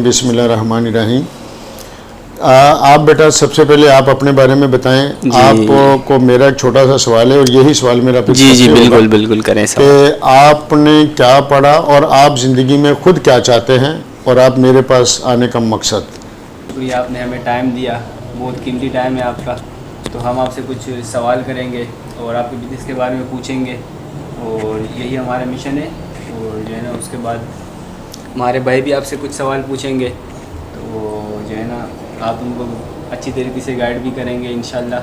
الرجیم بسم اللہ الرحمن الرحیم. آپ بیٹا سب سے پہلے آپ اپنے بارے میں بتائیں. آپ کو میرا ایک چھوٹا سا سوال ہے اور یہی سوال میرا جی بالکل بالکل کریں کہ آپ نے کیا پڑھا اور آپ زندگی میں خود کیا چاہتے ہیں اور آپ میرے پاس آنے کا مقصد. شکریہ، آپ نے ہمیں ٹائم دیا، بہت قیمتی ٹائم ہے آپ کا. تو ہم آپ سے کچھ سوال کریں گے اور آپ کے بزنس کے بارے میں پوچھیں گے اور یہی ہمارا مشن ہے. اور جو ہے نا اس کے بعد ہمارے بھائی بھی آپ سے کچھ سوال پوچھیں گے تو جو ہے نا آپ ان کو اچھی طریقے سے گائیڈ بھی کریں گے انشاءاللہ.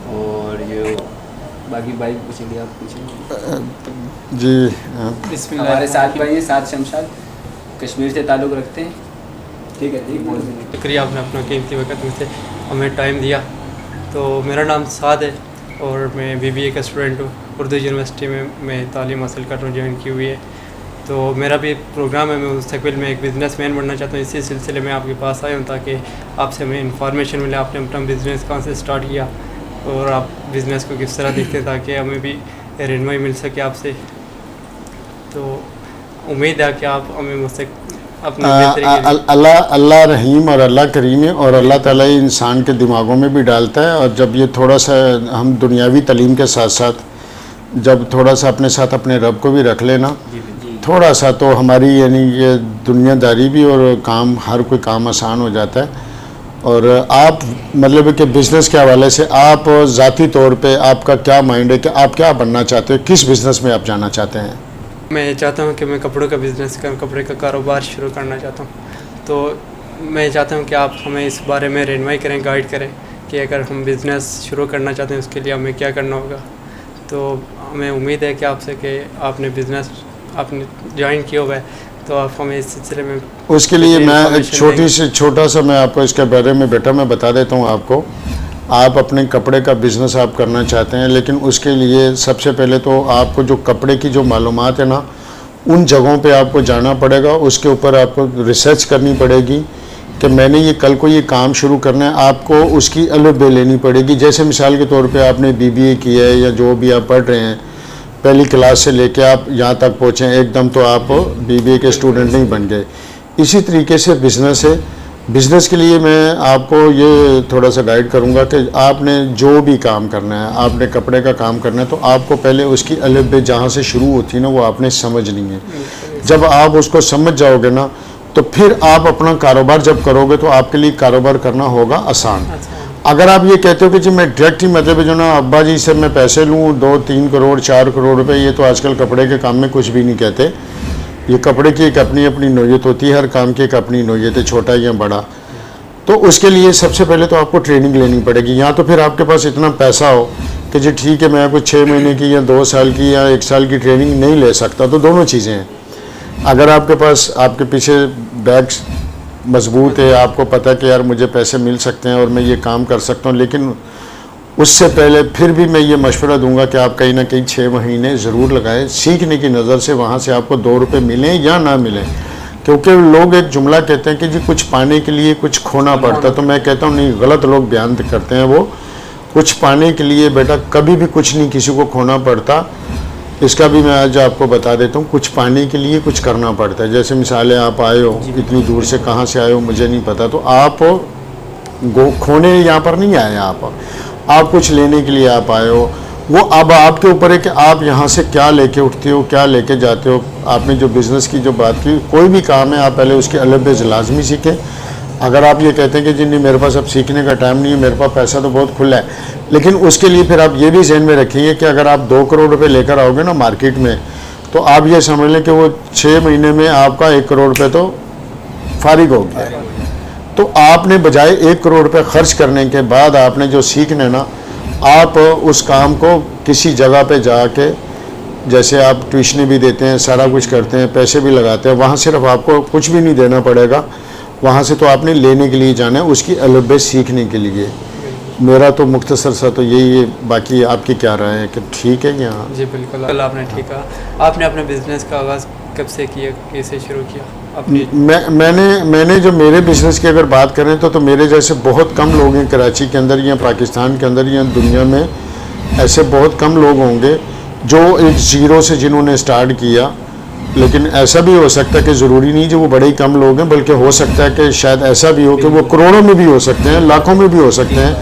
اور جو باقی بھائی پوچھیں گے آپ پوچھیں گے. جی بسم اللہ. ہمارے ساتھ بھائی ہیں، ساتھ شمشاد، کشمیر سے تعلق رکھتے ہیں. ٹھیک ہے جی بول دیں گے. شکریہ، آپ نے اپنا قیمتی وقت میں سے ہمیں ٹائم دیا. تو میرا نام سعد ہے اور میں BBA کا اسٹوڈنٹ ہوں. اردو یونیورسٹی میں تعلیم حاصل کر رہا ہوں، جوائن کی ہوئی ہے. تو میرا بھی پروگرام ہے، میں مستقبل میں ایک بزنس مین بننا چاہتا ہوں. اسی سلسلے میں آپ کے پاس آیا ہوں تاکہ آپ سے ہمیں انفارمیشن ملے. آپ نے اپنا بزنس کہاں سے اسٹارٹ کیا اور آپ بزنس کو کس طرح دیکھتے ہیں تاکہ ہمیں بھی رہنمائی مل سکے آپ سے. تو امید ہے کہ آپ ہمیں اللہ رحیم اور اللہ کریم ہے اور اللہ تعالیٰ انسان کے دماغوں میں بھی ڈالتا ہے. اور جب یہ تھوڑا سا ہم دنیاوی تعلیم کے ساتھ ساتھ جب تھوڑا سا اپنے ساتھ اپنے رب کو بھی رکھ لینا تھوڑا سا تو ہماری یعنی یہ دنیا داری بھی اور کام ہر کوئی کام آسان ہو جاتا ہے. اور آپ مطلب کہ بزنس کے حوالے سے آپ ذاتی طور پہ آپ کا کیا مائنڈ ہے کہ آپ کیا بننا چاہتے ہو، کس بزنس میں آپ جانا چاہتے ہیں؟ میں چاہتا ہوں کہ میں کپڑوں کا بزنس کروں، کپڑے کا کاروبار شروع کرنا چاہتا ہوں. تو میں چاہتا ہوں کہ آپ ہمیں اس بارے میں رہنمائی کریں، گائیڈ کریں کہ اگر ہم بزنس شروع کرنا چاہتے ہیں اس کے لیے ہمیں کیا کرنا ہوگا. تو ہمیں امید ہے کہ آپ سے کہ آپ نے بزنس آپ نے جوائن کیا ہوا ہے تو آپ ہمیں اس سلسلے میں اس کے لیے میں ایک چھوٹا سا میں آپ کو اس کے بارے میں بیٹا میں بتا دیتا ہوں آپ کو. آپ اپنے کپڑے کا بزنس آپ کرنا چاہتے ہیں لیکن اس کے لیے سب سے پہلے تو آپ کو جو کپڑے کی جو معلومات ہے نا ان جگہوں پہ آپ کو جانا پڑے گا. اس کے اوپر آپ کو ریسرچ کرنی پڑے گی کہ میں نے یہ کل کو یہ کام شروع کرنا ہے. آپ کو اس کی الف بے لینی پڑے گی. جیسے مثال کے طور پہ آپ نے BBA کیا ہے یا جو بھی آپ پڑھ رہے ہیں پہلی کلاس سے لے کے آپ یہاں تک پہنچیں ایک دم تو آپ BBA کے اسٹوڈنٹ نہیں بن گئے. اسی طریقے سے بزنس ہے. بزنس کے لیے میں آپ کو یہ تھوڑا سا گائیڈ کروں گا کہ آپ نے جو بھی کام کرنا ہے، آپ نے کپڑے کا کام کرنا ہے تو آپ کو پہلے اس کی الف بے جہاں سے شروع ہوتی ہے نا وہ آپ نے سمجھنی ہے. جب آپ اس کو سمجھ جاؤ گے نا تو پھر آپ اپنا کاروبار جب کرو گے تو آپ کے لیے کاروبار کرنا ہوگا آسان. اگر آپ یہ کہتے ہو کہ جی میں ڈائریکٹ ہی مطلب جو نا ابا جی سے میں پیسے لوں 2-3 کروڑ 4 کروڑ روپے، یہ تو آج کل کپڑے کے کام میں کچھ بھی نہیں کہتے. یہ کپڑے کی ایک اپنی اپنی نوعیت ہوتی ہے، ہر کام کی ایک اپنی نوعیت ہے، چھوٹا یا بڑا. تو اس کے لیے سب سے پہلے تو آپ کو ٹریننگ لینی پڑے گی. یا تو پھر آپ کے پاس اتنا پیسہ ہو کہ جی ٹھیک ہے میں کچھ 6 مہینے کی یا 2 سال کی یا 1 سال کی ٹریننگ نہیں لے سکتا. تو دونوں چیزیں ہیں. اگر آپ کے پاس آپ کے پیچھے بیگ مضبوط ہے، آپ کو پتہ کہ یار مجھے پیسے مل سکتے ہیں اور میں یہ کام کر سکتا ہوں، لیکن اس سے پہلے پھر بھی میں یہ مشورہ دوں گا کہ آپ کہیں نہ کہیں 6 مہینے ضرور لگائیں سیکھنے کی نظر سے. وہاں سے آپ کو 2 روپے ملیں یا نہ ملیں، کیونکہ لوگ ایک جملہ کہتے ہیں کہ جی کچھ پانے کے لیے کچھ کھونا پڑتا. تو میں کہتا ہوں نہیں، غلط لوگ بیان کرتے ہیں. وہ کچھ پانے کے لیے بیٹا کبھی بھی کچھ نہیں کسی کو کھونا پڑتا. اس کا بھی میں آج آپ کو بتا دیتا ہوں. کچھ پانے کے لیے کچھ کرنا پڑتا ہے. جیسے مثال ہے آپ آئے ہو اتنی دور سے، کہاں سے آئے ہو مجھے نہیں پتا، تو آپ کھونے یہاں پر نہیں آئے. آپ کچھ لینے کے لیے آپ آئے ہو. وہ اب آپ کے اوپر ہے کہ آپ یہاں سے کیا لے کے اٹھتے ہو، کیا لے کے جاتے ہو. آپ نے جو بزنس کی جو بات کی، کوئی بھی کام ہے آپ پہلے اس کے الف بے لازمی سیکھیں. اگر آپ یہ کہتے ہیں کہ جی نہیں میرے پاس اب سیکھنے کا ٹائم نہیں ہے، میرے پاس پیسہ تو بہت کھلا ہے، لیکن اس کے لیے پھر آپ یہ بھی ذہن میں رکھیں گے کہ اگر آپ 2 کروڑ روپے لے کر آؤ گے نا مارکیٹ میں تو آپ یہ سمجھ لیں کہ وہ 6 مہینے میں آپ کا 1 کروڑ روپے تو فارغ ہو گیا. تو آپ نے بجائے 1 کروڑ روپے خرچ کرنے کے بعد آپ نے جو سیکھنا ہے نا، آپ اس کام کو کسی جگہ پہ جا کے، جیسے آپ ٹیوشنیں بھی دیتے ہیں، سارا کچھ کرتے ہیں، پیسے بھی لگاتے ہیں، وہاں صرف آپ کو کچھ بھی نہیں دینا پڑے گا. وہاں سے تو آپ نے لینے کے لیے جانا ہے، اس کی الف بے سیکھنے کے لیے. میرا تو مختصر سا تو یہی ہے. باقی آپ کی کیا رائے ہے کہ ٹھیک ہے کہ ہاں؟ جی بالکل، آپ نے ٹھیک کہا. آپ نے اپنے بزنس کا آغاز کب سے کیا، کیسے شروع کیا اپنی؟ میں نے جو میرے بزنس کی اگر بات کریں تو میرے جیسے بہت کم لوگ ہیں کراچی کے اندر یا پاکستان کے اندر یا دنیا میں. ایسے بہت کم لوگ ہوں گے جو ایک زیرو سے جنہوں نے سٹارٹ کیا لیکن ایسا بھی ہو سکتا ہے کہ ضروری نہیں جو وہ بڑے ہی کم لوگ ہیں، بلکہ ہو سکتا ہے کہ شاید ایسا بھی ہو کہ وہ کروڑوں میں بھی ہو سکتے ہیں، لاکھوں میں بھی ہو سکتے ہیں.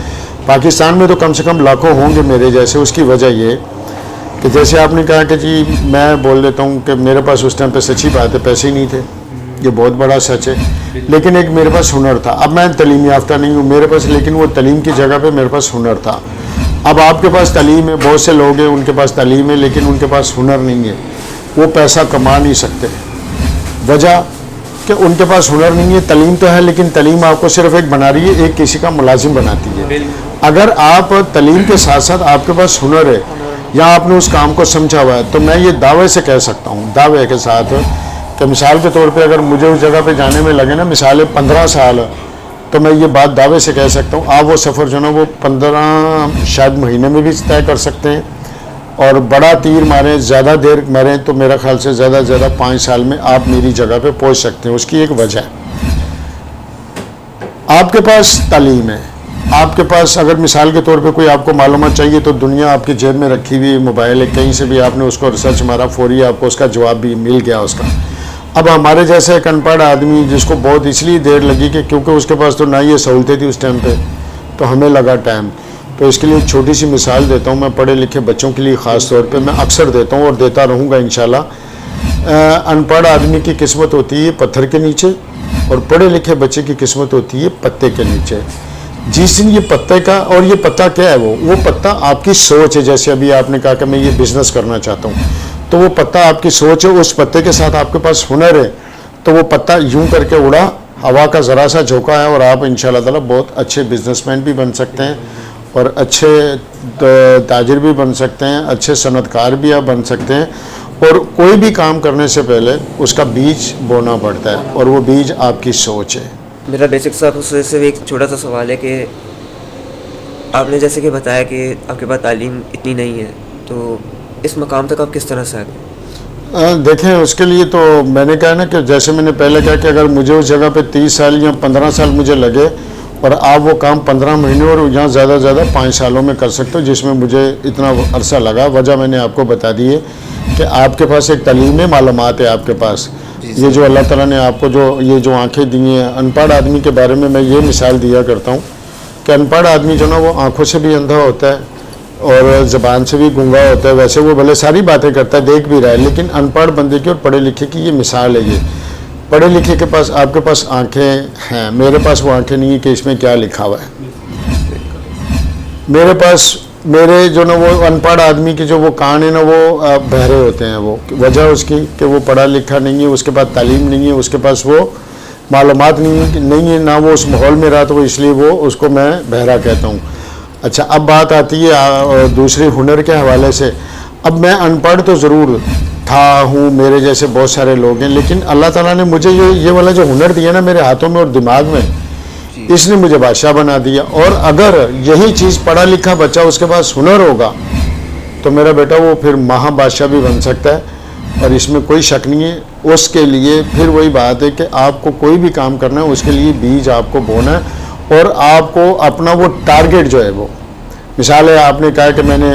پاکستان میں تو کم سے کم لاکھوں ہوں گے میرے جیسے. اس کی وجہ یہ کہ جیسے آپ نے کہا کہ جی میں بول دیتا ہوں کہ میرے پاس اس ٹائم پہ سچی بات ہے پیسے ہی نہیں تھے، یہ بہت بڑا سچ ہے، لیکن ایک میرے پاس ہنر تھا. اب میں تعلیم یافتہ نہیں ہوں میرے پاس، لیکن وہ تعلیم کی جگہ پہ میرے پاس ہنر تھا. اب آپ کے پاس تعلیم ہے، بہت سے لوگ ہیں ان کے پاس تعلیم ہے لیکن ان کے پاس ہنر نہیں ہے، وہ پیسہ کما نہیں سکتے. وجہ کہ ان کے پاس ہنر نہیں ہے. تعلیم تو ہے لیکن تعلیم آپ کو صرف ایک بنا رہی ہے، ایک کسی کا ملازم بناتی ہے. اگر آپ تعلیم کے ساتھ ساتھ آپ کے پاس ہنر ہے یا آپ نے اس کام کو سمجھا ہوا ہے، تو میں یہ دعوے سے کہہ سکتا ہوں، دعوے کے ساتھ، کہ مثال کے طور پہ اگر مجھے اس جگہ پہ جانے میں لگے نا مثال 15 سال، تو میں یہ بات دعوے سے کہہ سکتا ہوں آپ وہ سفر جو ہے نا وہ 15 شاید مہینے میں بھی طے کر سکتے ہیں، اور بڑا تیر ماریں، زیادہ دیر ماریں تو میرا خیال سے زیادہ سے زیادہ 5 سال میں آپ میری جگہ پہ پہنچ سکتے ہیں. اس کی ایک وجہ ہے آپ کے پاس تعلیم ہے. آپ کے پاس اگر مثال کے طور پہ کوئی آپ کو معلومات چاہیے تو دنیا آپ کی جیب میں رکھی ہوئی موبائل ہے، کہیں سے بھی آپ نے اس کو ریسرچ مارا، فوری آپ کو اس کا جواب بھی مل گیا اس کا. اب ہمارے جیسے ایک ان پڑھ آدمی جس کو بہت اس لیے دیر لگی کہ کیونکہ اس کے پاس تو نہ یہ سہولتیں تھی اس ٹائم پہ، تو ہمیں لگا ٹائم. تو اس کے لیے ایک چھوٹی سی مثال دیتا ہوں، میں پڑھے لکھے بچوں کے لیے خاص طور پہ میں اکثر دیتا ہوں اور دیتا رہوں گا انشاءاللہ. ان پڑھ آدمی کی قسمت ہوتی ہے پتھر کے نیچے، اور پڑھے لکھے بچے کی قسمت ہوتی ہے پتے کے نیچے. جس دن یہ پتے کا، اور یہ پتا کیا ہے، وہ پتا آپ کی سوچ ہے. جیسے ابھی آپ نے کہا کہ میں یہ بزنس کرنا چاہتا ہوں، تو وہ پتا آپ کی سوچ ہے. اس پتے کے ساتھ آپ کے پاس ہنر ہے تو وہ پتا یوں کر کے اڑا، ہوا کا ذرا سا جھونکا ہے، اور آپ انشاءاللہ تعالیٰ بہت اچھے بزنس مین بھی بن سکتے ہیں، اور اچھے تاجر بھی بن سکتے ہیں، اچھے صنعت کار بھی آپ بن سکتے ہیں. اور کوئی بھی کام کرنے سے پہلے اس کا بیج بونا پڑتا ہے، اور وہ بیج آپ کی سوچ ہے. میرا بیسک صاحب سے صرف ایک چھوٹا سا سوال ہے کہ آپ نے جیسے کہ بتایا کہ آپ کے پاس تعلیم اتنی نہیں ہے، تو اس مقام تک آپ کس طرح سے آ گئے؟ دیکھیں اس کے لیے تو میں نے کہا نا کہ جیسے میں نے پہلے کہا کہ اگر مجھے اس جگہ پہ 30 سال یا 15 سال مجھے لگے، اور آپ وہ کام 15 مہینے اور یہاں زیادہ سے زیادہ 5 سالوں میں کر سکتے ہو، جس میں مجھے اتنا عرصہ لگا. وجہ میں نے آپ کو بتا دی ہے کہ آپ کے پاس ایک تعلیم ہے، معلومات ہے آپ کے پاس. یہ جو اللہ تعالیٰ نے آپ کو یہ جو آنکھیں دی ہیں، ان پڑھ آدمی کے بارے میں یہ مثال دیا کرتا ہوں کہ ان پڑھ آدمی جو نا وہ آنکھوں سے بھی اندھا ہوتا ہے اور زبان سے بھی گونگا ہوتا ہے. ویسے وہ بھلے ساری باتیں کرتا ہے، دیکھ بھی رہا ہے، لیکن ان پڑھ بندے کی اور پڑھے لکھے کی یہ مثال ہے. یہ پڑھے لکھے کے پاس، آپ کے پاس آنکھیں ہیں، میرے پاس وہ آنکھیں نہیں ہیں کہ اس میں کیا لکھا ہوا ہے. میرے پاس میرے جو نا وہ ان پڑھ آدمی کے جو وہ کان ہیں نا وہ بہرے ہوتے ہیں. وہ وجہ اس کی کہ وہ پڑھا لکھا نہیں ہے، اس کے پاس تعلیم نہیں ہے، اس کے پاس وہ معلومات نہیں ہے، نہ وہ اس ماحول میں رہا، تو وہ اس لیے وہ اس کو میں بہرا کہتا ہوں. اچھا اب بات آتی ہے دوسری ہنر کے حوالے سے. اب میں ان پڑھ تو ضرور تھا ہوں، میرے جیسے بہت سارے لوگ ہیں، لیکن اللہ تعالیٰ نے مجھے یہ والا جو ہنر دیا نا میرے ہاتھوں میں اور دماغ میں، اس نے مجھے بادشاہ بنا دیا. اور اگر یہی چیز پڑھا لکھا بچہ اس کے پاس ہنر ہوگا تو میرا بیٹا وہ پھر مہا بادشاہ بھی بن سکتا ہے، اور اس میں کوئی شک نہیں ہے. اس کے لیے پھر وہی بات ہے کہ آپ کو کوئی بھی کام کرنا ہے اس کے لیے بیج آپ کو بونا ہے، اور آپ کو اپنا وہ ٹارگیٹ جو ہے وہ، مثال ہے آپ نے کہا کہ میں نے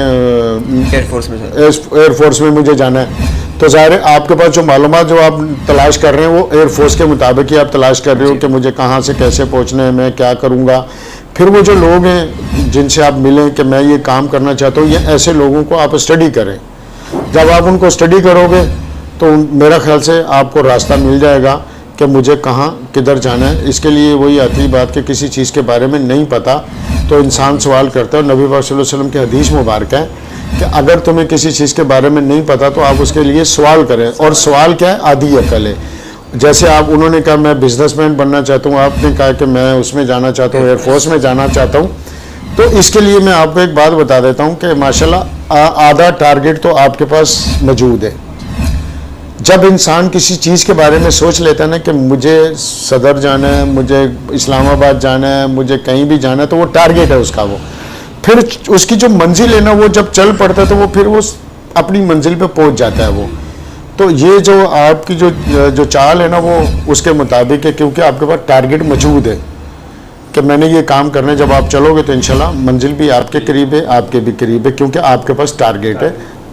ایئر فورس میں مجھے جانا ہے، تو ظاہر ہے آپ کے پاس جو معلومات جو آپ تلاش کر رہے ہیں وہ ایئر فورس کے مطابق ہی آپ تلاش کر رہے ہو کہ مجھے کہاں سے کیسے پہنچنا ہے، میں کیا کروں گا. پھر وہ جو لوگ ہیں جن سے آپ ملیں کہ میں یہ کام کرنا چاہتا ہوں، یہ ایسے لوگوں کو آپ اسٹڈی کریں. جب آپ ان کو اسٹڈی کرو گے تو میرا خیال سے آپ کو راستہ مل جائے گا کہ مجھے کہاں کدھر جانا ہے. اس کے لیے وہی آتی بات کہ کسی چیز کے بارے میں نہیں پتہ تو انسان سوال کرتا ہے. نبی پاک صلی اللہ علیہ وسلم کی حدیث مبارک ہے کہ اگر تمہیں کسی چیز کے بارے میں نہیں پتہ تو آپ اس کے لیے سوال کریں. اور سوال کیا ہے؟ آدھی عقل ہے. جیسے آپ انہوں نے کہا میں بزنس مین بننا چاہتا ہوں، آپ نے کہا کہ میں اس میں جانا چاہتا ہوں، ایئر فورس میں جانا چاہتا ہوں. تو اس کے لیے میں آپ کو ایک بات بتا دیتا ہوں کہ ماشاءاللہ آدھا ٹارگیٹ تو آپ کے پاس موجود ہے. جب انسان کسی چیز کے بارے میں سوچ لیتا ہے نا کہ مجھے صدر جانا ہے، مجھے اسلام آباد جانا ہے، مجھے کہیں بھی جانا ہے، تو وہ ٹارگیٹ ہے اس کا. وہ پھر اس کی جو منزل ہے نا وہ جب چل پڑتا ہے تو وہ پھر وہ اپنی منزل پہ پہنچ جاتا ہے. وہ تو یہ جو آپ کی جو چال ہے نا وہ اس کے مطابق ہے، کیونکہ آپ کے پاس ٹارگیٹ موجود ہے کہ میں نے یہ کام کرنا ہے. جب آپ چلو گے تو انشاءاللہ منزل بھی آپ کے قریب ہے، آپ کے بھی قریب ہے، کیونکہ آپ کے پاس ٹارگیٹ ہے.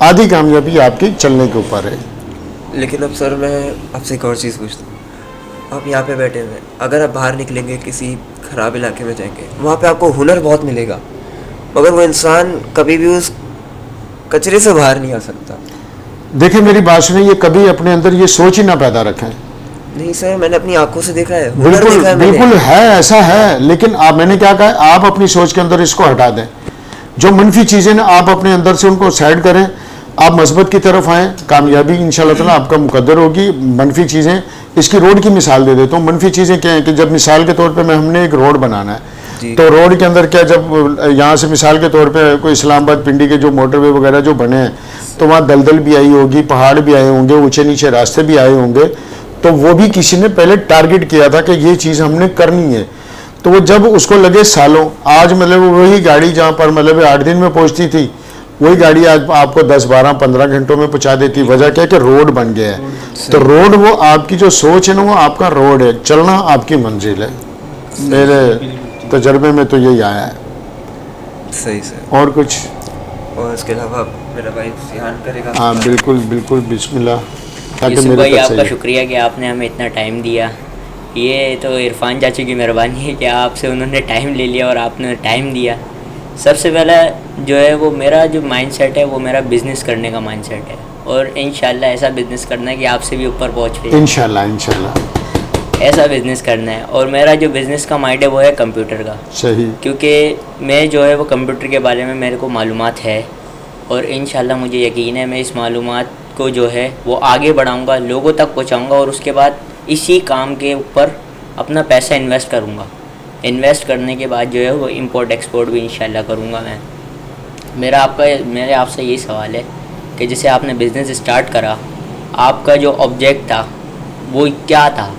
آدھی کامیابی آپ کی چلنے کے اوپر ہے. لیکن اب سر میں آپ سے ایک اور چیز پوچھتا ہوں. آپ یہاں پہ بیٹھے ہوئے ہیں, اگر آپ باہر نکلیں گے کسی خراب علاقے میں جائیں گے, وہاں پہ آپ کو ہنر بہت ملے گا, مگر وہ انسان کبھی بھی اس کچرے سے باہر نہیں آ سکتا. دیکھیں میری بات سنیں, یہ کبھی اپنے اندر یہ سوچ ہی نہ پیدا رکھیں. نہیں سر, میں نے اپنی آنکھوں سے دیکھا ہے, ہنر بالکل دیکھا ہے میں نے. بالکل ہے, ایسا ہے, لیکن آپ, میں نے کیا کہا, آپ اپنی سوچ کے اندر اس کو ہٹا دیں. جو منفی چیزیں نا آپ اپنے اندر سے ان کو سائڈ کریں, آپ مثبت کی طرف آئیں, کامیابی انشاءاللہ تعالیٰ آپ کا مقدر ہوگی. منفی چیزیں, اس کی روڈ کی مثال دے دیتا ہوں. منفی چیزیں کیا ہیں کہ جب مثال کے طور پہ ہم نے ایک روڈ بنانا ہے, تو روڈ کے اندر کیا, جب یہاں سے مثال کے طور پہ کوئی اسلام آباد پنڈی کے جو موٹر وے وغیرہ جو بنے ہیں, تو وہاں دلدل بھی آئی ہوگی, پہاڑ بھی آئے ہوں گے, اونچے نیچے راستے بھی آئے ہوں گے. تو وہ بھی کسی نے پہلے ٹارگٹ کیا تھا کہ یہ چیز ہم نے کرنی ہے. تو وہ جب اس کو لگے سالوں, آج مطلب وہی گاڑی جہاں پر مطلب 8 دن میں پہنچتی تھی, وہی گاڑی آج آپ کو 10 12 15 گھنٹوں میں پہنچا دیتی. وجہ کیا کہ روڈ بن گیا ہے. تو روڈ, وہ آپ کی جو سوچ ہے نا, وہ آپ کا روڈ ہے, چلنا آپ کی منزل ہے. میرے تجربے میں تو یہی آیا ہے. صحیح سر. اور کچھ؟ اور اس کے علاوہ میرا بھائی امتحان کرے گا. ہاں بالکل بالکل, بسم اللہ. یوسف بھائی آپ کا شکریہ کہ آپ نے ہمیں اتنا ٹائم دیا. یہ تو عرفان چاچو کی مہربانی ہے کہ آپ سے انہوں نے ٹائم لے لیا اور آپ نے ٹائم دیا. سب سے پہلا جو ہے وہ میرا جو مائنڈ سیٹ ہے وہ میرا بزنس کرنے کا مائنڈ سیٹ ہے, اور انشاءاللہ ایسا بزنس کرنا ہے کہ آپ سے بھی اوپر پہنچ پائے. انشاءاللہ انشاءاللہ ایسا بزنس کرنا ہے. اور میرا جو بزنس کا مائنڈ ہے وہ ہے کمپیوٹر کا. صحیح. کیونکہ میں جو ہے وہ کمپیوٹر کے بارے میں میرے کو معلومات ہے, اور انشاءاللہ مجھے یقین ہے میں اس معلومات کو جو ہے وہ آگے بڑھاؤں گا, لوگوں تک پہنچاؤں گا, اور اس کے بعد اسی کام کے اوپر اپنا پیسہ انویسٹ کروں گا. انویسٹ کرنے کے بعد جو ہے وہ امپورٹ ایکسپورٹ بھی انشاءاللہ کروں گا میں. میرے آپ سے یہی سوال ہے کہ جیسے آپ نے بزنس اسٹارٹ کرا, آپ کا جو آبجیکٹ تھا وہ کیا تھا؟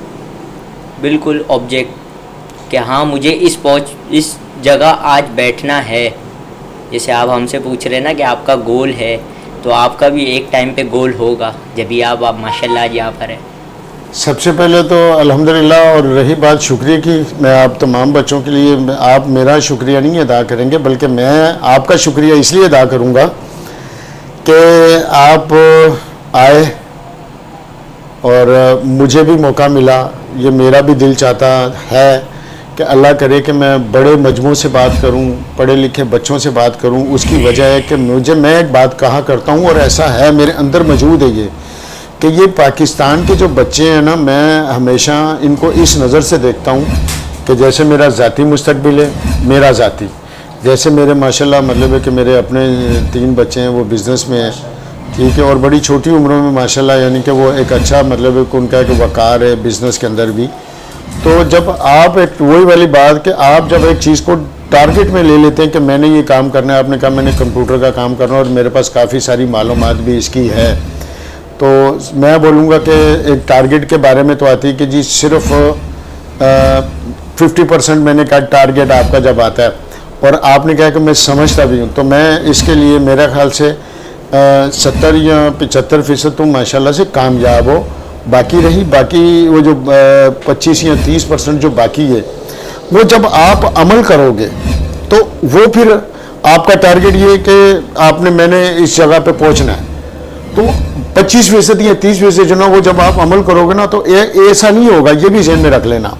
بالکل آبجیکٹ کہ ہاں مجھے اس جگہ آج بیٹھنا ہے. جیسے آپ ہم سے پوچھ رہے ہیں نا کہ آپ کا گول ہے, تو آپ کا بھی ایک ٹائم پہ گول ہوگا جبھی آپ ماشاءاللہ آج یہاں پر ہیں. سب سے پہلے تو الحمدللہ. اور رہی بات شکریہ کی, میں آپ تمام بچوں کے لیے, آپ میرا شکریہ نہیں ادا کریں گے بلکہ میں آپ کا شکریہ اس لیے ادا کروں گا کہ آپ آئے اور مجھے بھی موقع ملا. یہ میرا بھی دل چاہتا ہے کہ اللہ کرے کہ میں بڑے مجموع سے بات کروں, پڑھے لکھے بچوں سے بات کروں. اس کی وجہ ہے کہ میں ایک بات کہا کرتا ہوں, اور ایسا ہے میرے اندر موجود ہے یہ, کہ یہ پاکستان کے جو بچے ہیں نا, میں ہمیشہ ان کو اس نظر سے دیکھتا ہوں کہ جیسے میرا ذاتی مستقبل ہے, میرا ذاتی, جیسے میرے ماشاءاللہ مطلب ہے کہ میرے اپنے 3 بچے ہیں وہ بزنس میں ہیں, ٹھیک ہے, اور بڑی چھوٹی عمروں میں ماشاءاللہ, یعنی کہ وہ ایک اچھا مطلب ہے کہ ان کا ایک وقار ہے بزنس کے اندر بھی. تو جب آپ ایک وہی والی بات کہ آپ جب ایک چیز کو ٹارگٹ میں لے لیتے ہیں کہ میں نے یہ کام کرنا ہے, آپ نے کہا میں نے کمپیوٹر کا کام کرنا ہے اور میرے پاس کافی ساری معلومات بھی اس کی ہے, تو میں بولوں گا کہ ایک ٹارگٹ کے بارے میں تو آتی ہے کہ جی صرف 50% میں نے کہا ٹارگٹ آپ کا جب آتا ہے, اور آپ نے کہا کہ میں سمجھتا بھی ہوں, تو میں اس کے لیے میرے خیال سے 70 یا 75% تم ماشاءاللہ سے کامیاب ہو. باقی وہ جو 25 یا 30% جو باقی ہے, وہ جب آپ عمل کرو گے تو وہ پھر آپ کا ٹارگٹ یہ ہے کہ میں نے اس جگہ پہ پہنچنا ہے. تو 25% یا 30% جو نا, وہ جب آپ عمل کرو گے نا تو ایسا نہیں ہوگا. یہ بھی ذہن میں رکھ لینا.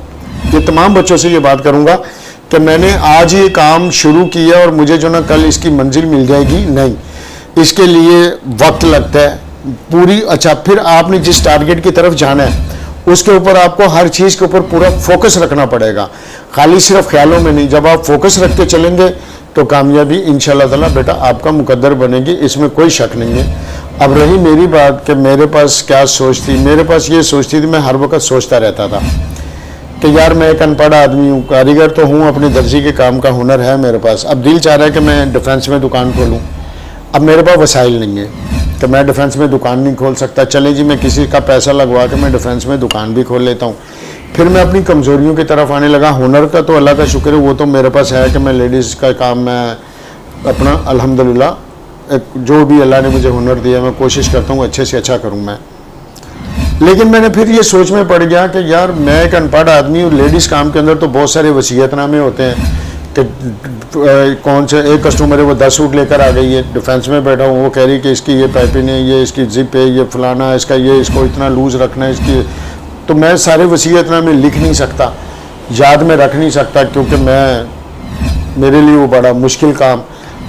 یہ تمام بچوں سے یہ بات کروں گا کہ میں نے آج یہ کام شروع کیا اور مجھے جو نا کل اس کی منزل مل جائے گی, نہیں. اس کے لیے وقت لگتا ہے پوری. اچھا, پھر آپ نے جس ٹارگٹ کی طرف جانا ہے اس کے اوپر آپ کو ہر چیز کے اوپر پورا فوکس رکھنا پڑے گا, خالی صرف خیالوں میں نہیں. جب آپ فوکس رکھ کے چلیں گے تو کامیابی انشاءاللہ تعالیٰ بیٹا آپ کا مقدر بنے گی, اس میں کوئی شک نہیں ہے. اب رہی میری بات کہ میرے پاس کیا سوچ تھی, میرے پاس یہ سوچتی تھی, میں ہر وقت سوچتا رہتا تھا کہ یار میں ایک ان پڑھ آدمی ہوں, کاریگر تو ہوں, اپنی درزی کے کام کا ہنر ہے میرے پاس. اب دل چاہ رہا ہے کہ میں ڈیفینس میں دکان کھولوں. اب میرے پاس وسائل نہیں ہے کہ میں ڈیفینس میں دکان نہیں کھول سکتا. چلیں جی میں کسی کا پیسہ لگوا کے میں ڈیفینس میں دکان بھی کھول لیتا ہوں. پھر میں اپنی کمزوریوں کی طرف آنے لگا. ہنر کا تو اللہ کا شکر ہے, وہ تو میرے پاس ہے کہ میں لیڈیز کا کام میں اپنا الحمدللہ جو بھی اللہ نے مجھے ہنر دیا میں کوشش کرتا ہوں اچھے سے اچھا کروں میں. لیکن میں نے پھر یہ سوچ میں پڑ گیا کہ یار میں ایک ان پڑھ آدمی ہوں, لیڈیز کام کے اندر تو بہت سارے وصیت نامے ہوتے ہیں, کہ کون سے ایک کسٹمر ہے وہ 10 سوٹ لے کر آ گئی ہے, ڈیفینس میں بیٹھا ہوں, وہ کہہ رہی کہ اس کی یہ پائپنگ ہے, یہ اس کی زپ ہے, یہ فلانا, اس کا یہ, اس کو اتنا لوز رکھنا ہے, اس کی. تو میں سارے وصیت میں لکھ نہیں سکتا, یاد میں رکھ نہیں سکتا, کیونکہ میرے لیے وہ بڑا مشکل کام.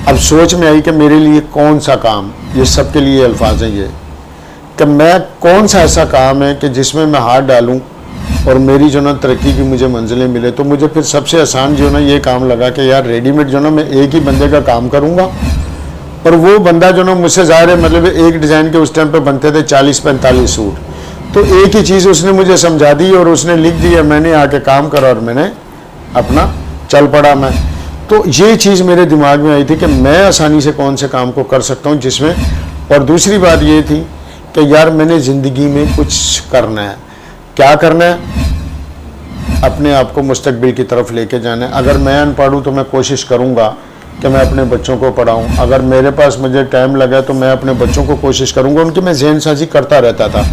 اب سوچ میں آئی کہ میرے لیے کون سا کام, یہ سب کے لیے الفاظ ہیں یہ, کہ میں کون سا ایسا کام ہے کہ جس میں میں ہاتھ ڈالوں اور میری جو نا ترقی کی مجھے منزلیں ملے. تو مجھے پھر سب سے آسان جو نا یہ کام لگا کہ یار ریڈی میڈ جو نا میں ایک ہی بندے کا کام کروں گا, اور وہ بندہ جو نا مجھ سے ظاہر ہے مطلب ایک ڈیزائن کے اس ٹائم پہ بنتے تھے 40-45 سوٹ, تو ایک ہی چیز اس نے مجھے سمجھا دی اور اس نے لکھ دیا, میں نے آ کے کام کرا اور میں نے اپنا چل پڑا میں. تو یہ چیز میرے دماغ میں آئی تھی کہ میں آسانی سے کون سے کام کو کر سکتا ہوں جس میں. اور دوسری بات یہ تھی کہ یار میں نے زندگی میں کچھ کرنا ہے. کیا کرنا ہے؟ اپنے آپ کو مستقبل کی طرف لے کے جانا ہے. اگر میں ان پڑھ ہوں تو میں کوشش کروں گا کہ میں اپنے بچوں کو پڑھاؤں. اگر میرے پاس مجھے ٹائم لگا تو میں اپنے بچوں کو کوشش کروں گا. ان کی میں ذہن سازی کرتا رہتا تھا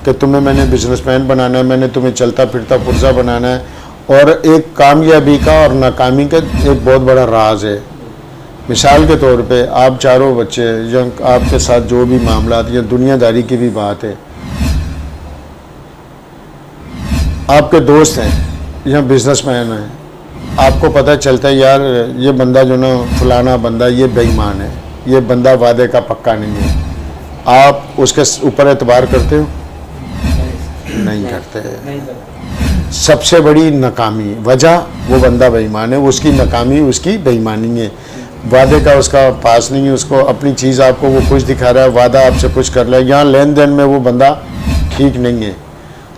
کہ تمہیں میں نے بزنس مین بنانا ہے, میں نے تمہیں چلتا پھرتا پرزہ بنانا ہے. اور ایک کامیابی کا اور ناکامی کا ایک بہت بڑا راز ہے. مثال کے طور پہ آپ چاروں بچے یا آپ کے ساتھ جو بھی معاملات یا دنیا داری کی بھی بات ہے, آپ کے دوست ہیں یا بزنس مین ہیں, آپ کو پتہ چلتا ہے یار یہ بندہ جو نا فلانا بندہ یہ بے ایمان ہے, یہ بندہ وعدے کا پکا نہیں ہے, آپ اس کے اوپر اعتبار کرتے ہو؟ نہیں کرتے. سب سے بڑی ناکامی وجہ وہ بندہ بے ایمان ہے, اس کی ناکامی اس کی بے ایمانی ہے, وعدے کا اس کا پاس نہیں ہے, اس کو اپنی چیز آپ کو وہ کچھ دکھا رہا ہے, وعدہ آپ سے کچھ کر رہا ہے, یہاں لین دین میں وہ بندہ ٹھیک نہیں ہے,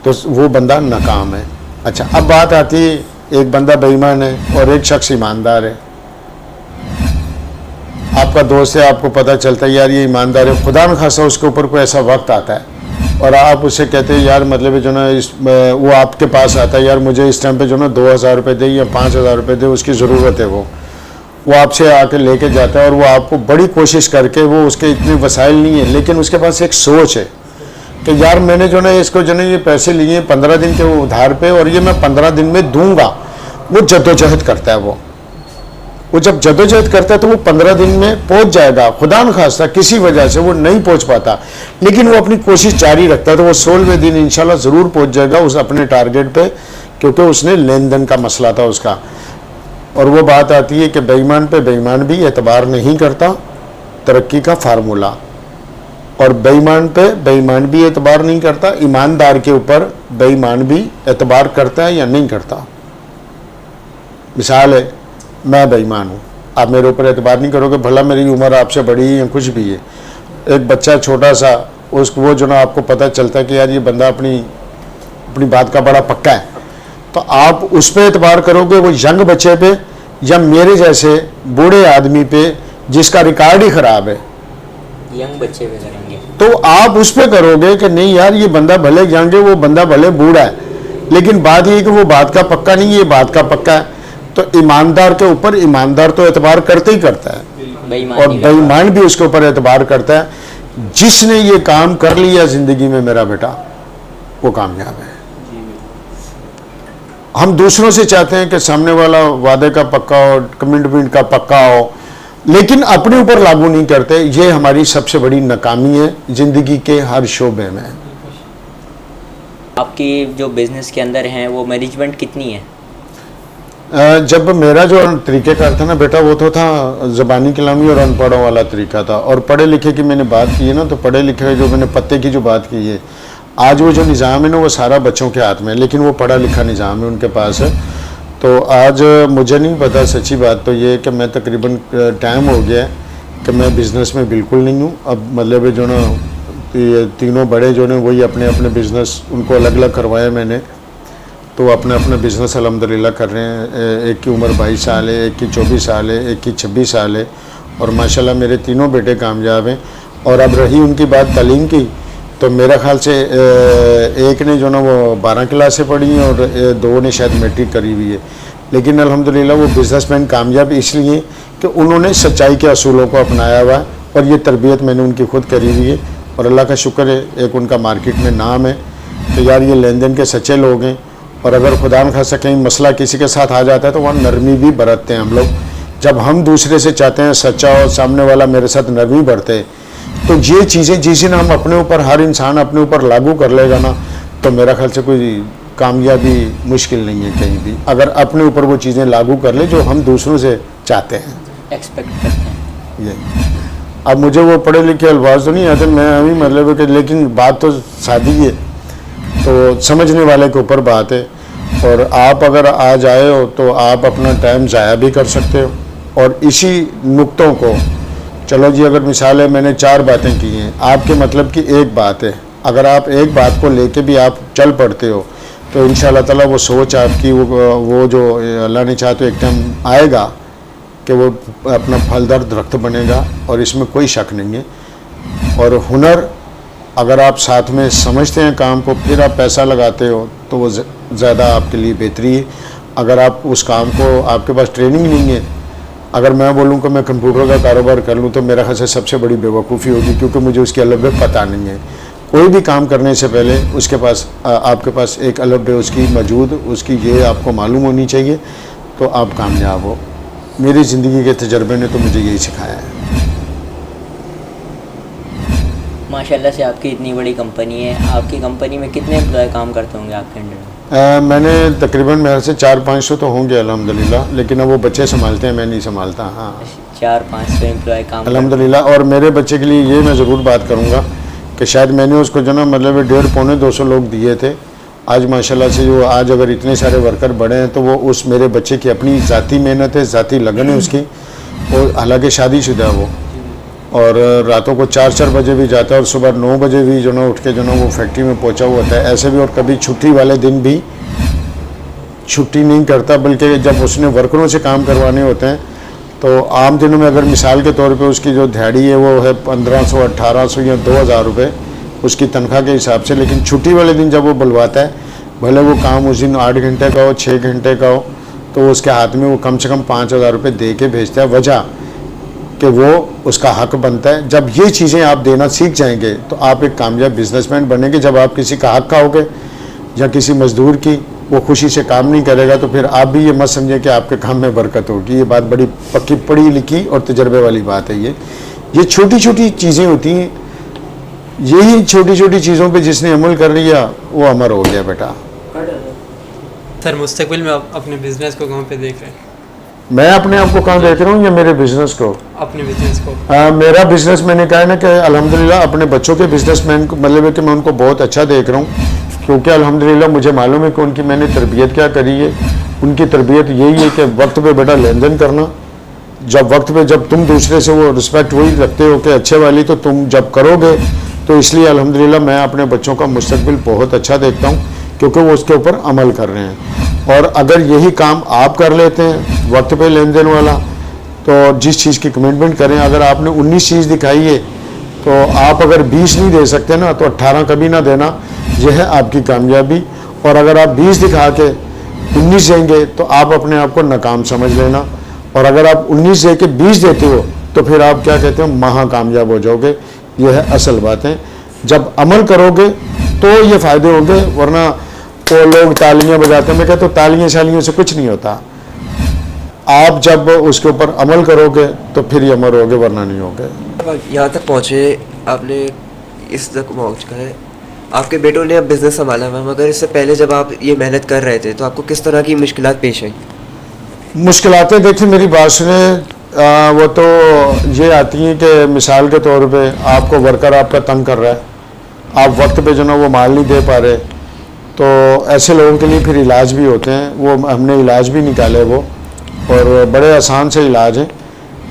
تو وہ بندہ ناکام ہے. اچھا اب بات آتی ہے ایک بندہ بے ایمان ہے اور ایک شخص ایماندار ہے. آپ کا دوست ہے, آپ کو پتہ چلتا ہے یار یہ ایماندار ہے, خدا نخواستہ اس کے اوپر کوئی ایسا وقت آتا ہے اور آپ اس سے کہتے ہیں یار مطلب جو نا وہ آپ کے پاس آتا ہے یار مجھے اس ٹائم پہ جو نا 2000 روپے دے یا 5000 روپے دے, اس کی ضرورت ہے, وہ آپ سے آ کے لے کے جاتا ہے اور وہ آپ کو بڑی کوشش کر کے, وہ اس کے اتنے وسائل نہیں ہیں لیکن اس کے پاس ایک سوچ ہے کہ یار میں نے جو نا اس کو جو نا یہ پیسے لیے 15 دن کے ادھار پہ اور یہ میں 15 دن میں دوں گا. وہ جدوجہد کرتا ہے, وہ جب جدوجہد کرتا ہے تو وہ 15 دن میں پہنچ جائے گا. خدا نخواستہ کسی وجہ سے وہ نہیں پہنچ پاتا لیکن وہ اپنی کوشش جاری رکھتا ہے, تو وہ 16ویں دن انشاءاللہ ضرور پہنچ جائے گا اس اپنے ٹارگیٹ پہ, کیونکہ اس نے لین دین کا مسئلہ تھا اس کا. اور وہ بات آتی ہے کہ بے ایمان پہ بے ایمان بھی اعتبار نہیں کرتا, ترقی کا فارمولہ. اور بے ایمان پہ بے ایمان بھی اعتبار نہیں کرتا, ایماندار کے اوپر بے ایمان بھی اعتبار کرتا ہے یا نہیں کرتا. مثال ہے میں بے ایمان ہوں, آپ میرے اوپر اعتبار نہیں کرو گے, بھلا میری عمر آپ سے بڑی ہے یا کچھ بھی ہے. ایک بچہ چھوٹا سا وہ جو نا آپ کو پتہ چلتا ہے کہ یار یہ بندہ اپنی بات کا بڑا پکا ہے, تو آپ اس پہ اعتبار کرو گے, وہ ینگ بچے پہ یا میرے جیسے بوڑھے آدمی پہ جس کا ریکارڈ ہی خراب ہے, ینگ بچے پہ کریں گے تو آپ اس پہ کرو گے کہ نہیں یار یہ بندہ بھلے ینگ ہے, وہ بندہ بھلے بوڑھا ہے, لیکن بات یہ کہ وہ بات کا پکا نہیں, یہ بات کا پکا ہے. تو ایماندار کے اوپر ایماندار تو اعتبار کرتے ہی کرتا ہے, اور بے ایمان بھی اس کے اوپر اعتبار کرتا ہے. جس نے یہ کام کر لیا زندگی میں میرا بیٹا وہ کامیاب ہے. ہم دوسروں سے چاہتے ہیں کہ سامنے والا وعدے کا پکا ہو, کمٹمنٹ کا پکا ہو, لیکن اپنے اوپر لاگو نہیں کرتے. یہ ہماری سب سے بڑی ناکامی ہے زندگی کے ہر شعبے میں. آپ کی جو بزنس کے اندر ہیں وہ مینجمنٹ کتنی ہے؟ جب میرا جو طریقہ کار تھا نا بیٹا, وہ تو تھا زبانی کلامی اور ان پڑھوں والا طریقہ تھا. اور پڑھے لکھے کی میں نے بات کی ہے نا, تو پڑھے لکھے جو میں نے پتے کی جو بات کی ہے, آج وہ جو نظام ہے نا وہ سارا بچوں کے ہاتھ میں ہے, لیکن وہ پڑھا لکھا نظام ہے ان کے پاس ہے. تو آج مجھے نہیں پتا, سچی بات تو یہ ہے کہ میں تقریباً ٹائم ہو گیا ہے کہ میں بزنس میں بالکل نہیں ہوں. اب مطلب جو نا تینوں بڑے جو نے وہی اپنے اپنے بزنس ان کو الگ الگ کروایا میں نے, تو اپنے اپنے بزنس الحمدللہ کر رہے ہیں. ایک کی عمر 22 سال ہے, ایک کی 24 سال ہے, ایک کی 26 سال ہے, اور ماشاءاللہ میرے تینوں بیٹے کامیاب ہیں. اور اب رہی ان کی بات تعلیم کی, تو میرا خیال سے ایک نے جو نا وہ 12 کلاسیں پڑھی ہیں اور 2 نے شاید میٹرک کری ہوئی ہے. لیکن الحمدللہ وہ بزنس مین کامیاب اس لیے کہ انہوں نے سچائی کے اصولوں کو اپنایا ہوا ہے, اور یہ تربیت میں نے ان کی خود کری ہوئی ہے. اور اللہ کا شکر ہے, ایک ان کا مارکیٹ میں نام ہے کہ یار یہ لین دین کے سچے لوگ ہیں, اور اگر خدا نخواستہ کہیں مسئلہ کسی کے ساتھ آ جاتا ہے تو وہاں نرمی بھی برتتے ہیں ہم لوگ. جب ہم دوسرے سے چاہتے ہیں سچا اور سامنے والا میرے ساتھ نرمی برتے, تو یہ چیزیں جس دن ہم اپنے اوپر, ہر انسان اپنے اوپر لاگو کر لے گا نا, تو میرا خیال سے کوئی کامیابی مشکل نہیں ہے کہیں بھی, اگر اپنے اوپر وہ چیزیں لاگو کر لے جو ہم دوسروں سے چاہتے ہیں. ایکسپیکٹ کرتے ہیں. یہ اب مجھے وہ پڑھے لکھے الفاظ تو نہیں آتے, میں ابھی مطلب کہ لیکن بات تو سادی ہے, تو سمجھنے والے کے اوپر بات ہے. اور آپ اگر آج آئے ہو تو آپ اپنا ٹائم ضائع بھی کر سکتے ہو, اور اسی نقطوں کو, چلو جی اگر مثال ہے میں نے 4 باتیں کی ہیں, آپ کے مطلب کی ایک بات ہے, اگر آپ ایک بات کو لے کے بھی آپ چل پڑتے ہو تو انشاءاللہ تعالیٰ وہ سوچ آپ کی وہ جو اللہ نے چاہا تو ایک ٹائم آئے گا کہ وہ اپنا پھلدار درخت بنے گا, اور اس میں کوئی شک نہیں ہے. اور ہنر اگر آپ ساتھ میں سمجھتے ہیں کام کو, پھر آپ پیسہ لگاتے ہو تو وہ زیادہ آپ کے لیے بہتری ہے. اگر آپ اس کام کو, آپ کے پاس ٹریننگ نہیں ہے, اگر میں بولوں کہ میں کمپیوٹر کا کاروبار کر لوں تو میرا خیال سے سب سے بڑی بے وقوفی ہوگی, کیونکہ مجھے اس کی الگ بے پتہ نہیں ہے. کوئی بھی کام کرنے سے پہلے اس کے پاس, آپ کے پاس ایک الگ بے اس کی موجود, اس کی یہ آپ کو معلوم ہونی چاہیے, تو آپ کامیاب ہو. میری زندگی کے تجربے نے تو مجھے یہی سکھایا ہے. ماشاءاللہ سے آپ کی اتنی بڑی کمپنی ہے, آپ کی کمپنی میں کتنے امپلائی کام کرتے ہوں گے آپ کے انڈر میں؟ میں نے تقریباً میرے سے 400-500 تو ہوں گے الحمدللہ, لیکن اب وہ بچے سنبھالتے ہیں, میں نہیں سنبھالتا. ہاں 400-500 امپلائی کام الحمدللہ. اور میرے بچے کے لیے یہ میں ضرور بات کروں گا کہ شاید میں نے اس کو جو نا مطلب 150-200 لوگ دیے تھے, آج ماشاءاللہ سے جو آج اگر اتنے سارے ورکر بڑھے ہیں تو وہ اس میرے بچے کی اپنی ذاتی محنت ہے, ذاتی لگن ہے اس کی. اور حالانکہ شادی شدہ ہے وہ, اور راتوں کو 4 بجے بھی جاتا ہے اور صبح 9 بجے بھی جو نا اٹھ کے جو نا وہ فیکٹری میں پہنچا ہوا ہوتا ہے ایسے بھی. اور کبھی چھٹی والے دن بھی چھٹی نہیں کرتا, بلکہ جب اس نے ورکروں سے کام کروانے ہوتے ہیں تو عام دنوں میں اگر مثال کے طور پہ اس کی جو دھیڑی ہے وہ ہے 1500-1800 یا 2000 روپے اس کی تنخواہ کے حساب سے, لیکن چھٹی والے دن جب وہ بلواتا ہے, بھلے وہ کام اس دن 8 گھنٹے کا ہو 6 گھنٹے کا ہو, تو اس کے ہاتھ میں وہ کم سے کم 5000 روپے دے کے بھیجتا ہے. وجہ کہ وہ اس کا حق بنتا ہے. جب یہ چیزیں آپ دینا سیکھ جائیں گے تو آپ ایک کامیاب بزنس مین بنیں گے. جب آپ کسی کا حق کھاؤ گے یا کسی مزدور کی وہ خوشی سے کام نہیں کرے گا, تو پھر آپ بھی یہ مت سمجھیں کہ آپ کے کام میں برکت ہوگی. یہ بات بڑی پکی پڑھی لکھی اور تجربے والی بات ہے. یہ چھوٹی چھوٹی چیزیں ہوتی ہیں, یہی چھوٹی چھوٹی چیزوں پہ جس نے عمل کر لیا وہ امر ہو گیا بیٹا. سر مستقبل میں آپ اپنے بزنس کو کہاں پہ دیکھ رہے ہیں؟ میں اپنے آپ کو کہاں دیکھ رہا ہوں یا میرے بزنس کو؟ اپنے بزنس کو. میرا بزنس میں نے کہا ہے نا کہ الحمدللہ اپنے بچوں کے بزنس مین کو مطلب ہے کہ میں ان کو بہت اچھا دیکھ رہا ہوں, کیونکہ الحمدللہ مجھے معلوم ہے کہ ان کی میں نے تربیت کیا کری ہے. ان کی تربیت یہی ہے کہ وقت پہ بیٹا لین دین کرنا. جب وقت پہ جب تم دوسرے سے وہ رسپیکٹ وہی رکھتے ہو کہ اچھے والی, تو تم جب کرو گے تو اس لیے الحمدللہ میں اپنے بچوں کا مستقبل بہت اچھا دیکھتا ہوں, کیونکہ وہ اس کے اوپر عمل کر رہے ہیں. اور اگر یہی کام آپ کر لیتے ہیں وقت پہ لین دین والا, تو جس چیز کی کمٹمنٹ کریں, اگر آپ نے 19 چیز دکھائی ہے تو آپ اگر 20 نہیں دے سکتے نا تو 18 کبھی نہ دینا, یہ ہے آپ کی کامیابی. اور اگر آپ 20 دکھا کے 19 دیں گے تو آپ اپنے آپ کو ناکام سمجھ لینا, اور اگر آپ 19 دے کے 20 دیتے ہو تو پھر آپ کیا کہتے ہو, مہا کامیاب ہو جاؤ گے. یہ ہے اصل باتیں. جب عمل کرو گے تو یہ فائدے ہوں گے, ورنہ تو لوگ تالیاں بجاتے ہیں. میں کہتا ہوں تالیاں شالیوں سے کچھ نہیں ہوتا, آپ جب اس کے اوپر عمل کرو گے تو پھر یہ عمر ہوگے, ورنہ نہیں ہوگے. یہاں تک پہنچے, آپ نے اس تک پہنچ چکا ہے, آپ کے بیٹوں نے اب بزنس سنبھالا ہوا, مگر اس سے پہلے جب آپ یہ محنت کر رہے تھے تو آپ کو کس طرح کی مشکلات پیش آئیں؟ مشکلاتیں دیکھیں میری بات سنیں, وہ تو یہ آتی ہیں کہ مثال کے طور پہ آپ کو ورکر آپ کا تنگ کر رہا ہے, آپ وقت پہ جو نا وہ مال نہیں دے پا رہے, تو ایسے لوگوں کے لیے پھر علاج بھی ہوتے ہیں. وہ ہم نے علاج بھی نکالے وہ, اور بڑے آسان سے علاج ہیں,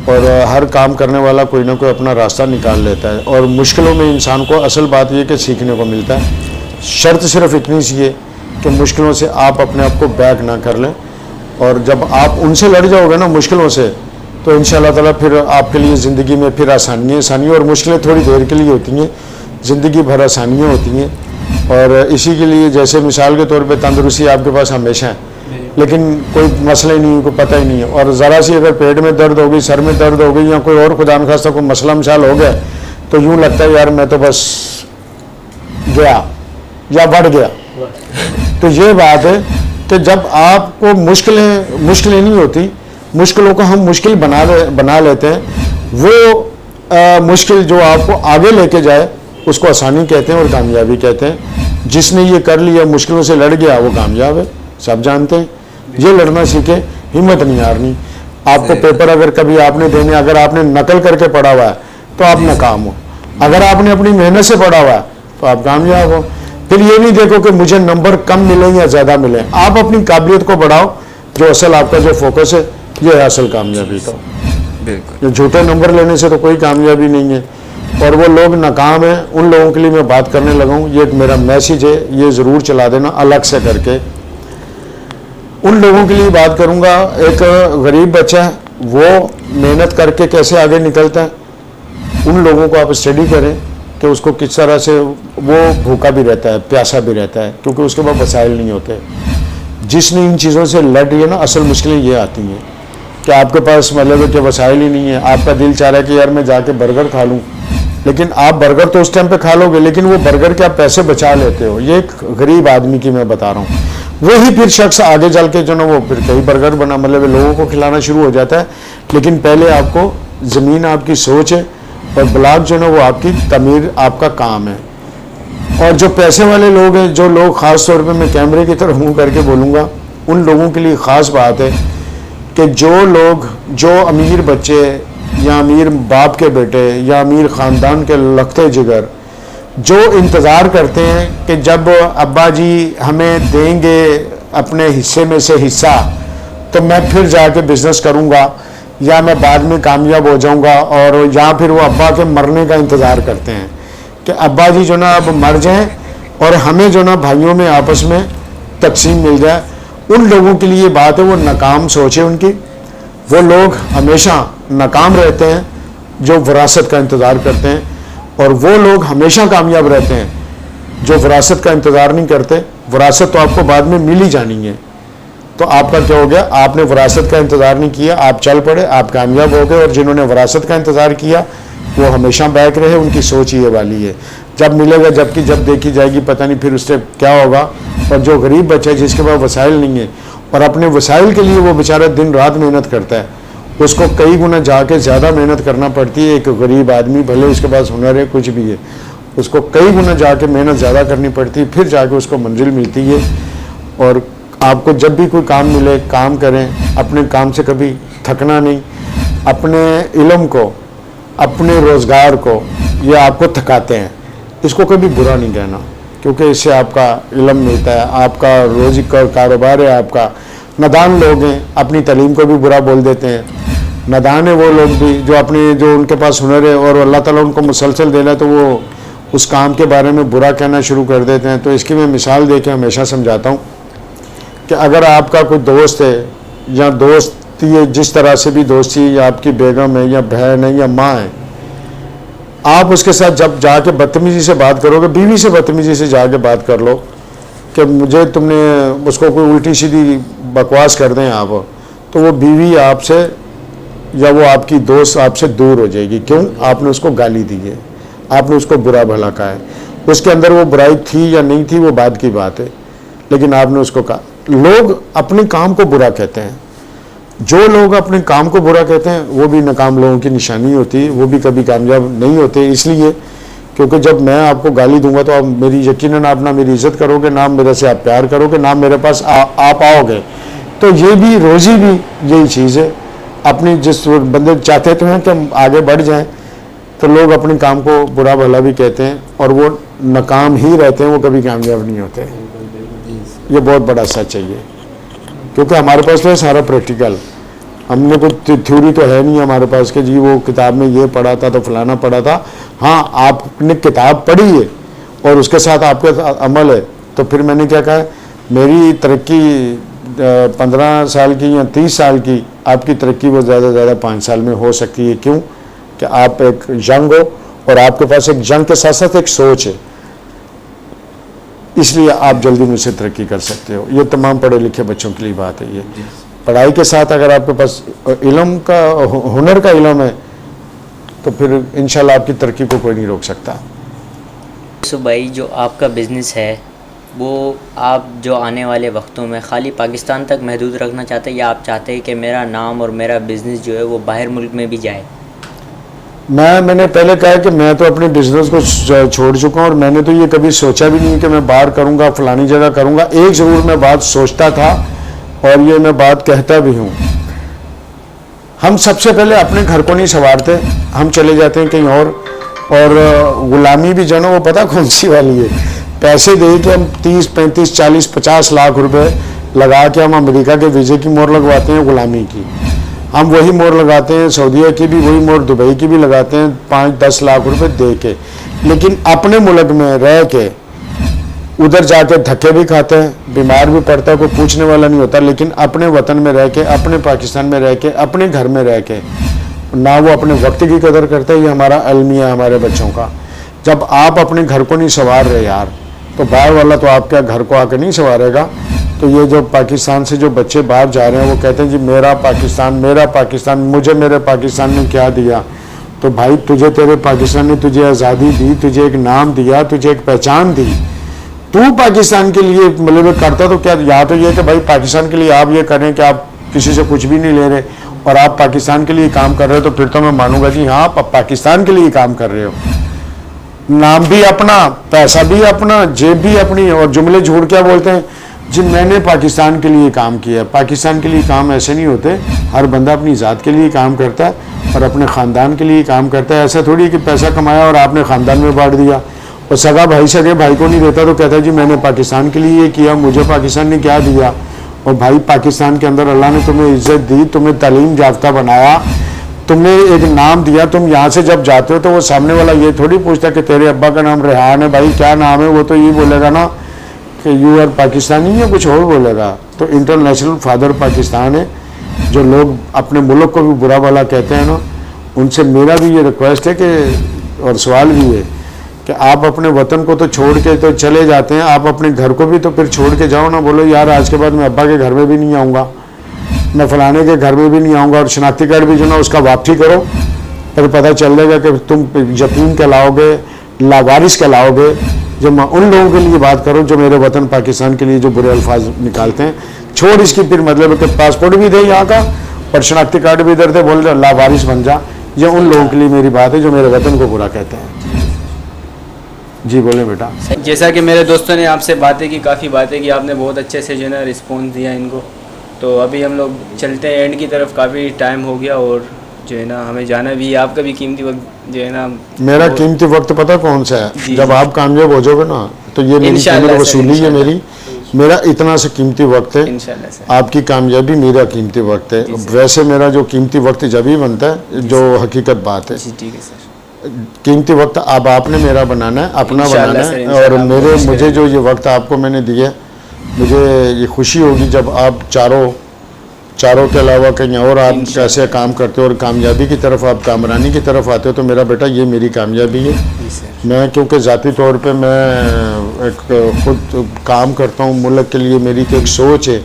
اور ہر کام کرنے والا کوئی نہ کوئی اپنا راستہ نکال لیتا ہے. اور مشکلوں میں انسان کو اصل بات یہ کہ سیکھنے کو ملتا ہے. شرط صرف اتنی سی ہے کہ مشکلوں سے آپ اپنے آپ کو بیک نہ کر لیں, اور جب آپ ان سے لڑ جاؤ گے نا مشکلوں سے, تو انشاءاللہ تعالیٰ پھر آپ کے لیے زندگی میں پھر آسانیاں اور مشکلیں تھوڑی دیر کے لیے ہوتی ہیں, زندگی بھر آسانیاں ہوتی ہیں. اور اسی کے لیے جیسے مثال کے طور پہ تندرستی آپ کے پاس ہمیشہ ہے, لیکن کوئی مسئلہ ہی نہیں, کوئی پتہ ہی نہیں ہے, اور ذرا سی اگر پیٹ میں درد ہو گئی, سر میں درد ہو گئی, یا کوئی اور خدا نخواستہ کوئی مسئلہ مثال ہو گیا, تو یوں لگتا ہے یار میں تو بس گیا یا بڑھ گیا. تو یہ بات ہے کہ جب آپ کو مشکلیں نہیں ہوتی، مشکلوں کو ہم مشکل بنا لیتے ہیں، وہ مشکل جو آپ کو آگے لے کے جائے اس کو آسانی کہتے ہیں اور کامیابی کہتے ہیں۔ جس نے یہ کر لیا، مشکلوں سے لڑ گیا، وہ کامیاب ہے، سب جانتے ہیں۔ یہ لڑنا سیکھے، ہمت نہیں ہارنی۔ آپ کو پیپر اگر کبھی آپ نے دینے، اگر آپ نے نقل کر کے پڑھا ہوا ہے تو آپ ناکام ہو، اگر آپ نے اپنی محنت سے پڑھا ہوا ہے تو آپ کامیاب ہو۔ پھر یہ نہیں دیکھو کہ مجھے نمبر کم ملیں یا زیادہ ملیں، آپ اپنی قابلیت کو بڑھاؤ، جو اصل آپ کا جو فوکس ہے یہ ہے اصل کامیابی کا۔ بالکل یہ جھوٹے نمبر لینے سے تو کوئی کامیابی نہیں ہے، اور وہ لوگ ناکام ہیں ان لوگوں کے لیے میں بات کرنے لگا ہوں۔ یہ ایک میرا میسیج ہے، یہ ضرور چلا دینا الگ سے کر کے۔ ان لوگوں کے لیے بات کروں گا، ایک غریب بچہ ہے، وہ محنت کر کے کیسے آگے نکلتا ہے، ان لوگوں کو آپ اسٹڈی کریں کہ اس کو کس طرح سے، وہ بھوکا بھی رہتا ہے، پیاسا بھی رہتا ہے، کیونکہ اس کے پاس وسائل نہیں ہوتے۔ جس نے ان چیزوں سے لڑ رہی ہے نا، اصل مشکلیں یہ آتی ہیں کہ آپ کے پاس مطلب ہے کہ وسائل ہی نہیں ہے، آپ کا دل چاہ رہا ہے کہ یار میں جا کے برگر کھا لوں، لیکن آپ برگر تو اس ٹائم پہ کھا لو گے، لیکن وہ برگر کے آپ پیسے بچا لیتے ہو۔ یہ ایک غریب آدمی کی میں بتا رہا ہوں۔ وہی پھر شخص آگے چل کے جو نا وہ پھر کئی برگر بنا مطلب لوگوں کو کھلانا شروع ہو جاتا ہے، لیکن پہلے آپ کو زمین آپ کی سوچ ہے اور بلاک جو نا وہ آپ کی تعمیر آپ کا کام ہے۔ اور جو پیسے والے لوگ ہیں، جو لوگ خاص طور پہ میں کیمرے کی طرف منہ کر کے بولوں گا، ان لوگوں کے لیے خاص بات ہے کہ جو لوگ، جو امیر بچے یا امیر باپ کے بیٹے یا امیر خاندان کے لختے جگر جو انتظار کرتے ہیں کہ جب ابا جی ہمیں دیں گے اپنے حصے میں سے حصہ تو میں پھر جا کے بزنس کروں گا یا میں بعد میں کامیاب ہو جاؤں گا، اور یا پھر وہ ابا کے مرنے کا انتظار کرتے ہیں کہ ابا جی جو نا اب مر جائیں اور ہمیں جو نا بھائیوں میں آپس میں تقسیم مل جائے، ان لوگوں کے لیے بات ہے، وہ ناکام سوچ ہے ان کی۔ وہ لوگ ہمیشہ ناکام رہتے ہیں جو وراثت کا انتظار کرتے ہیں، اور وہ لوگ ہمیشہ کامیاب رہتے ہیں جو وراثت کا انتظار نہیں کرتے۔ وراثت تو آپ کو بعد میں مل ہی جانی ہے، تو آپ کا کیا ہو گیا، آپ نے وراثت کا انتظار نہیں کیا، آپ چل پڑے، آپ کامیاب ہو گئے، اور جنہوں نے وراثت کا انتظار کیا وہ ہمیشہ بیک رہے، ان کی سوچ یہ والی ہے۔ جب ملے گا، جب دیکھی جائے گی، پتہ نہیں پھر اس سے کیا ہوگا۔ اور جو غریب بچہ ہے جس کے پاس وسائل نہیں ہے اور اپنے وسائل کے لیے وہ بیچارہ دن رات محنت کرتا ہے، اس کو کئی گنا جا کے زیادہ محنت کرنا پڑتی ہے۔ ایک غریب آدمی بھلے اس کے پاس ہنر ہے، کچھ بھی ہے، اس کو کئی گنا جا کے محنت زیادہ کرنی پڑتی ہے، پھر جا کے اس کو منزل ملتی ہے۔ اور آپ کو جب بھی کوئی کام ملے، کام کریں، اپنے کام سے کبھی تھکنا نہیں، اپنے علم کو، اپنے روزگار کو، یہ آپ کو تھکاتے ہیں، اس کو کبھی برا نہیں کہنا، کیونکہ اس سے آپ کا علم ملتا ہے، آپ کا روزی کا کاروبار ہے آپ کا۔ نادان لوگ ہیں اپنی تعلیم کو بھی برا بول دیتے ہیں، نادان ہیں وہ لوگ بھی جو جو ان کے پاس ہنر ہے اور اللہ تعالیٰ ان کو مسلسل دینا ہے تو وہ اس کام کے بارے میں برا کہنا شروع کر دیتے ہیں۔ تو اس کی میں مثال دے کے ہمیشہ سمجھاتا ہوں کہ اگر آپ کا کوئی دوست ہے یا دوستی ہے، جس طرح سے بھی دوستی ہے، یا آپ کی بیگم ہے یا بہن ہے یا ماں ہے، آپ اس کے ساتھ جب جا کے بدتمیزی سے بات کرو گے، بیوی سے بدتمیزی سے جا کے بات کر لو کہ مجھے تم نے، اس کو کوئی الٹی سیدھی بکواس کر دیں آپ، تو وہ بیوی آپ سے یا وہ آپ کی دوست آپ سے دور ہو جائے گی۔ کیوں؟ آپ نے اس کو گالی دی ہے، آپ نے اس کو برا بھلا کہا ہے، اس کے اندر وہ برائی تھی یا نہیں تھی وہ بعد کی بات ہے، لیکن آپ نے اس کو کہا۔ لوگ اپنے کام کو برا کہتے ہیں، جو لوگ اپنے کام کو برا کہتے ہیں وہ بھی ناکام لوگوں کی نشانی ہوتی ہے، وہ بھی کبھی کامیاب نہیں ہوتے، اس لیے کیونکہ جب میں آپ کو گالی دوں گا تو آپ میری یقیناً آپ نہ میری عزت کرو گے، نہ میرے سے آپ پیار کرو گے، نہ میرے پاس آپ آؤ گے۔ تو یہ بھی روزی بھی یہی چیز ہے، اپنی جس بندے چاہتے تو ہیں کہ ہم آگے بڑھ جائیں، تو لوگ اپنے کام کو برا بھلا بھی کہتے ہیں اور وہ ناکام ہی رہتے ہیں، وہ کبھی کامیاب نہیں ہوتے۔ یہ بہت بڑا سچ ہے یہ، کیونکہ ہمارے پاس تو ہے سارا پریکٹیکل، ہم نے کوئی تھیوری تو ہے نہیں ہمارے پاس کہ جی وہ کتاب میں یہ پڑھا تھا تو فلانا پڑھا تھا۔ ہاں آپ نے کتاب پڑھی ہے اور اس کے ساتھ آپ کا عمل ہے، تو پھر میں نے کیا کہا، میری ترقی 15 سال کی یا 30 سال کی، آپ کی ترقی وہ زیادہ سے زیادہ 5 سال میں ہو سکتی ہے۔ کیوں کہ آپ ایک ینگ ہو اور آپ کے پاس ایک ینگ کے ساتھ ساتھ ایک سوچ ہے، اس لیے آپ جلدی مجھ سے ترقی کر سکتے ہو۔ یہ تمام پڑھے لکھے بچوں کے لیے بات ہے۔ یہ پڑھائی کے ساتھ اگر آپ کے پاس علم کا، ہنر کا علم ہے تو پھر انشاءاللہ آپ کی ترقی کو کوئی نہیں روک سکتا۔ یوسف بھائی، جو آپ کا بزنس ہے وہ آپ جو آنے والے وقتوں میں خالی پاکستان تک محدود رکھنا چاہتے ہیں یا آپ چاہتے ہیں کہ میرا نام اور میرا بزنس جو ہے وہ باہر ملک میں بھی جائے؟ میں نے پہلے کہا کہ میں تو اپنے بزنس کو چھوڑ چکا ہوں اور میں نے تو یہ کبھی سوچا بھی نہیں کہ میں باہر کروں گا، فلانی جگہ کروں گا. ایک ضرور میں بات سوچتا تھا اور یہ میں بات کہتا بھی ہوں. ہم سب سے پہلے اپنے گھر کو نہیں سنوارتے، ہم چلے جاتے ہیں کہیں اور غلامی بھی جو نا وہ پتہ کون سی والی ہے. پیسے دے کے ہم 30 35 40 50 لاکھ روپے لگا کے ہم امریکہ کے ویزے کی مہر لگواتے ہیں غلامی کی. ہم وہی مہر لگاتے ہیں سعودیہ کی بھی، وہی مہر دبئی کی بھی لگاتے ہیں 5-10 لاکھ روپے دے کے. لیکن اپنے ملک میں رہ کے ادھر جا کے دھکے بھی کھاتے ہیں، بیمار بھی پڑتا ہے، کوئی پوچھنے والا نہیں ہوتا. لیکن اپنے وطن میں رہ کے، اپنے پاکستان میں رہ کے، اپنے گھر میں رہ کے نہ وہ اپنے وقت کی قدر کرتا ہے. یہ ہمارا المیہ ہے ہمارے بچوں کا. جب آپ اپنے گھر کو نہیں سنوار رہے یار تو باہر والا تو آپ کے گھر کو آ کے نہیں سنوارے گا. تو یہ جو پاکستان سے جو بچے باہر جا رہے ہیں وہ کہتے ہیں جی میرا پاکستان، مجھے میرے پاکستان نے کیا دیا. تو بھائی تجھے تیرے پاکستان نے تجھے آزادی دی، تجھے ایک نام دیا، تجھے ایک پہچان دی. تو پاکستان کے لیے مطلب کرتا تو کیا یہاں تو یہ کہ بھائی پاکستان کے لیے آپ یہ کریں کہ آپ کسی سے کچھ بھی نہیں لے رہے اور آپ پاکستان کے لیے کام کر رہے ہو تو پھر تو میں مانوں گا جی ہاں آپ پاکستان کے لیے کام کر رہے ہو. نام بھی اپنا، پیسہ بھی اپنا، جیب بھی اپنی، اور جملے جھوٹ کیا بولتے ہیں جی میں نے پاکستان کے لیے کام کیا. پاکستان کے لیے کام ایسے نہیں ہوتے. ہر بندہ اپنی ذات کے لیے کام کرتا ہے اور اپنے خاندان کے لیے کام کرتا ہے. ایسا تھوڑی کہ پیسہ کمایا اور آپ نے خاندان میں بانٹ دیا اور سگا بھائی کو نہیں دیتا تو کہتا ہے جی میں نے پاکستان کے لیے یہ کیا، مجھے پاکستان نے کیا دیا. اور بھائی پاکستان کے اندر اللہ نے تمہیں عزت دی، تمہیں تعلیم یافتہ بنایا، تمہیں ایک نام دیا. تم یہاں سے جب جاتے ہو تو وہ سامنے والا یہ تھوڑی پوچھتا کہ تیرے ابا کا نام ریحان ہے، بھائی کیا نام ہے. وہ تو یہ بولے گا نا کہ یو آر پاکستانی یا کچھ اور بولے گا. تو انٹرنیشنل فادر پاکستان ہے. جو لوگ اپنے ملک کو بھی برا بھلا کہتے ہیں نا ان سے میرا بھی یہ ریکویسٹ ہے کہ اور سوال بھی ہے کہ آپ اپنے وطن کو تو چھوڑ کے تو چلے جاتے ہیں، آپ اپنے گھر کو بھی تو پھر چھوڑ کے جاؤ نا. بولو یار آج کے بعد میں ابا کے گھر میں بھی نہیں آؤں گا، میں فلانے کے گھر میں بھی نہیں آؤں گا. اور شناختی کارڈ بھی جو نا اس کا واپسی کرو، پھر پتہ چل جائے گا کہ تم یتیم کہلاؤ گے، لاوارث کہلاؤ گے. جب میں ان لوگوں کے لیے بات کروں جو میرے وطن پاکستان کے لیے جو برے الفاظ نکالتے ہیں، چھوڑ اس کی پھر مطلب ہے کہ پاسپورٹ بھی دے یہاں کا اور شناختی کارڈ بھی ادھر دے، بول رہے لاوارث بن جا. یہ ان لوگوں کے لیے میری بات ہے جو میرے وطن کو برا کہتے ہیں. جی بولیں بیٹا. جیسا کہ میرے دوستوں نے آپ سے باتیں کی، کافی باتیں کی، آپ نے بہت اچھے سے جو ہے نا رسپانس دیا ان کو. تو ابھی ہم لوگ چلتے ہیں اینڈ کی طرف، کافی ٹائم ہو گیا اور جو ہے نا ہمیں جانا بھی ہے. آپ کا بھی قیمتی وقت جو ہے نا، میرا قیمتی وقت پتہ کون سا ہے؟ جب آپ کامیاب ہو جاؤ گے نا تو یہ میری قیمت وصولی ہے. میرا اتنا سے قیمتی وقت ہے. آپ کی کامیابی میرا قیمتی وقت ہے. ویسے میرا جو قیمتی وقت جب ہی بنتا ہے جو حقیقت بات ہے. ٹھیک ہے سر. قیمتی وقت اب آپ نے میرا بنانا ہے، اپنا بنانا ہے. اور مجھے جو یہ وقت آپ کو میں نے دیا، مجھے یہ خوشی ہوگی جب آپ چاروں کے علاوہ کہیں اور آپ کیسے کام کرتے ہو اور کامیابی کی طرف آپ کامرانی کی طرف آتے ہو. تو میرا بیٹا یہ میری کامیابی ہے. میں کیونکہ ذاتی طور پہ میں ایک خود کام کرتا ہوں ملک کے لیے، میری ایک سوچ ہے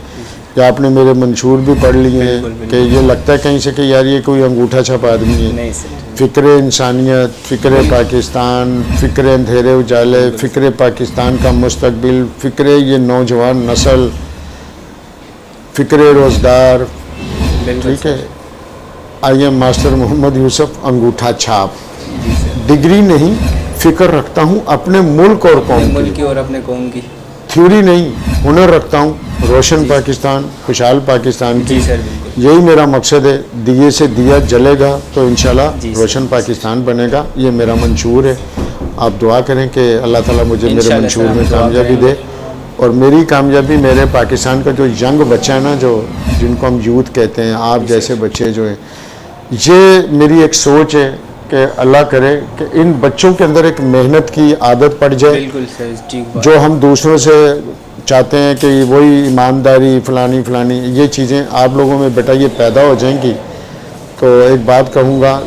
کہ آپ نے میرے منشور بھی پڑھ لیے ہیں کہ یہ لگتا ہے کہیں سے کہ یار یہ کوئی انگوٹھا چھپ آدمی ہے. فکر انسانیت، فکر پاکستان، فکر اندھیرے اجالے، فکر پاکستان کا مستقبل، فکر یہ نوجوان نسل، فکر روزگار. ٹھیک ہے. آئی ایم ماسٹر محمد یوسف انگوٹھا چھاپ. ڈگری نہیں، فکر رکھتا ہوں اپنے ملک اور قوم کی اور اپنے قوم کی. تھیوری نہیں، ہنر رکھتا ہوں. روشن پاکستان، خوشحال پاکستان کی یہی میرا مقصد ہے. دیے سے دیا جلے گا تو انشاءاللہ روشن پاکستان بنے گا. یہ میرا منشور ہے. آپ دعا کریں کہ اللہ تعالیٰ مجھے میرے منشور میں کامیابی دے. اور میری کامیابی میرے پاکستان کا جو ینگ بچہ ہے نا، جن کو ہم یوتھ کہتے ہیں، آپ جیسے بچے جو ہیں، یہ میری ایک سوچ ہے کہ اللہ کرے کہ ان بچوں کے اندر ایک محنت کی عادت پڑ جائے. جو ہم دوسروں سے چاہتے ہیں کہ وہی ایمانداری فلانی یہ چیزیں آپ لوگوں میں بیٹا یہ پیدا ہو جائیں گی. تو ایک بات کہوں گا،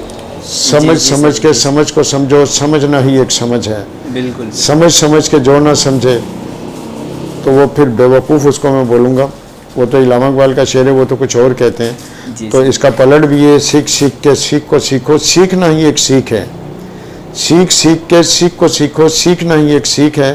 سمجھ کے سمجھ کو سمجھو. سمجھنا ہی ایک سمجھ ہے. بالکل. سمجھ کے جو نہ سمجھے تو وہ پھر بے وقوف اس کو میں بولوں گا. وہ تو علامہ اقبال کا شعر ہے، وہ تو کچھ اور کہتے ہیں. تو اس کا پلٹ بھی ہے، سیکھ کے سیکھ کو سیکھو. سیکھنا ہی ایک سیکھ ہے. سیکھ کے سیکھ کو سیکھو. سیکھنا ہی ایک سیکھ ہے.